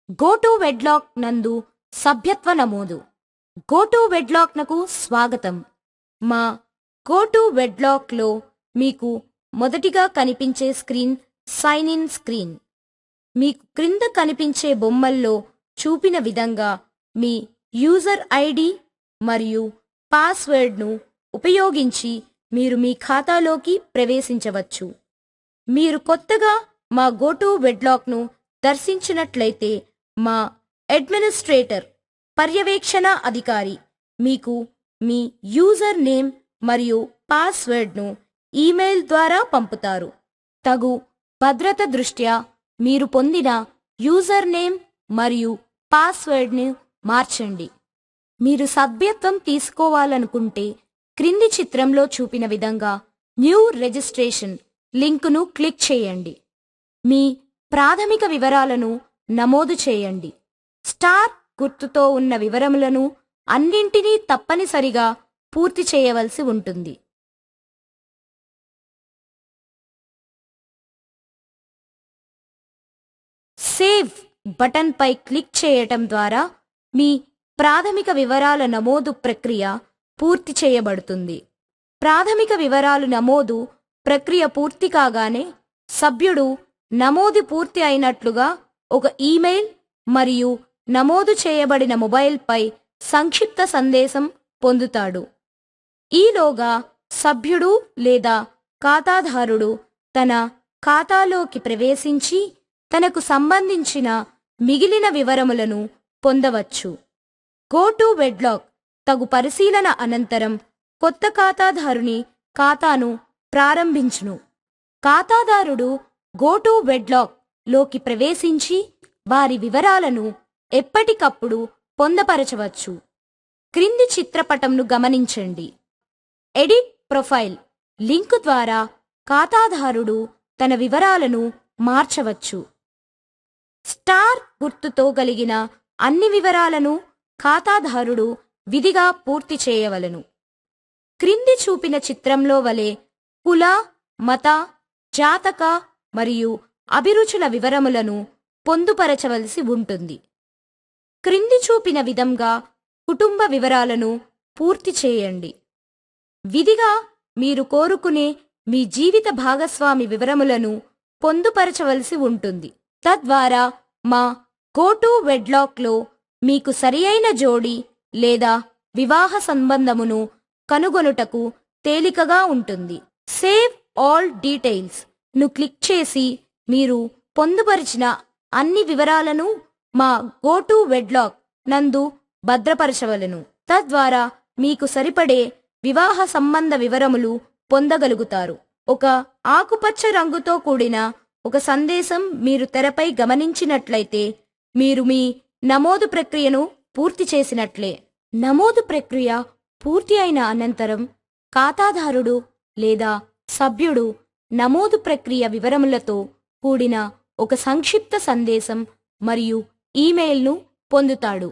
Goat wedlock నందు సభ్యత్వ నమోదు. గోటు వెడ్లాక్ నకు స్వాగతం. మా గోటు వెడ్లాక్ లో మీకు మొదటిగా కనిపించే స్క్రీన్ సైన్ ఇన్ స్క్రీన్. మీకు క్రింద కనిపించే బొమ్మల్లో చూపిన విధంగా మీ యూజర్ ఐడి మరియు పాస్వర్డ్ను ఉపయోగించి మీరు మీ ఖాతాలోకి ప్రవేశించవచ్చు. మీరు కొత్తగా మా గోటు వెడ్లాక్ను దర్శించినట్లయితే మా అడ్మినిస్ట్రేటర్ పర్యవేక్షణ అధికారి మీకు మీ యూజర్ నేమ్ మరియు పాస్వర్డ్ను ఈమెయిల్ ద్వారా పంపుతారు. తగు భద్రత దృష్ట్యా మీరు పొందిన యూజర్ నేమ్ మరియు పాస్వర్డ్ను మార్చండి. మీరు సభ్యత్వం తీసుకోవాలనుకుంటే క్రింది చిత్రంలో చూపిన విధంగా న్యూ రిజిస్ట్రేషన్ లింకును క్లిక్ చేయండి. మీ ప్రాథమిక వివరాలను నమోదు చేయండి. స్టార్ గుర్తుతో ఉన్న వివరములను అన్నింటినీ తప్పనిసరిగా పూర్తి చేయవలసి ఉంటుంది. సేవ్ బటన్ పై క్లిక్ చేయటం ద్వారా మీ ప్రాథమిక వివరాల నమోదు ప్రక్రియ పూర్తి చేయబడుతుంది. ప్రాథమిక వివరాలు నమోదు ప్రక్రియ పూర్తి కాగానే సభ్యుడు నమోదు పూర్తి అయినట్లుగా ఒక ఈమెయిల్ మరియు నమోదు చేయబడిన మొబైల్పై సంక్షిప్త సందేశం పొందుతాడు. ఈలోగా సభ్యుడు లేదా ఖాతాదారుడు తన ఖాతాలోకి ప్రవేశించి తనకు సంబంధించిన మిగిలిన వివరములను పొందవచ్చు. గోటు వెడ్లాక్ తగు పరిశీలన అనంతరం కొత్త ఖాతాదారుని ఖాతాను ప్రారంభించును. ఖాతాదారుడు గోటు వెడ్లాక్ లోకి ప్రవేశించి వారి వివరాలను ఎప్పటికప్పుడు పొందపరచవచ్చు. క్రింది చిత్రపటంను గమనించండి. ఎడిట్ ప్రొఫైల్ లింకు ద్వారా ఖాతాదారుడు తన వివరాలను మార్చవచ్చు. స్టార్ గుర్తుతో కలిగిన అన్ని వివరాలను ఖాతాదారుడు విధిగా పూర్తి చేయవలెను. క్రింది చూపిన చిత్రంలో వలె కుల, మత, జాతక మరియు అభిరుచుల వివరములను పొందుపరచవలసి ఉంటుంది. క్రింది చూపిన విధంగా కుటుంబ వివరాలను పూర్తి చేయండి. విధిగా మీరు కోరుకునే మీ జీవిత భాగస్వామి వివరములను పొందుపరచవలసి ఉంటుంది. తద్వారా మా గోటు వెడ్లాక్లో మీకు సరియైన జోడి లేదా వివాహ సంబంధమును కనుగొనుటకు తేలికగా ఉంటుంది. సేవ్ ఆల్ డీటెయిల్స్ ను క్లిక్ చేసి మీరు పొందుపరిచిన అన్ని వివరాలను మా గోటు వెడ్లాక్ నందు భద్రపరచవలెను. తద్వారా మీకు సరిపడే వివాహ సంబంధ వివరములు పొందగలుగుతారు. ఒక ఆకుపచ్చ రంగుతో కూడిన ఒక సందేశం మీరు తెరపై గమనించినట్లయితే మీరు మీ నమోదు ప్రక్రియను పూర్తి చేసినట్లే. నమోదు ప్రక్రియ పూర్తి అయిన అనంతరం ఖాతాదారుడు లేదా సభ్యుడు నమోదు ప్రక్రియ వివరములతో కూడిన ఒక సంక్షిప్త సందేశం మరియు ఈమెయిల్ను పొందుతాడు.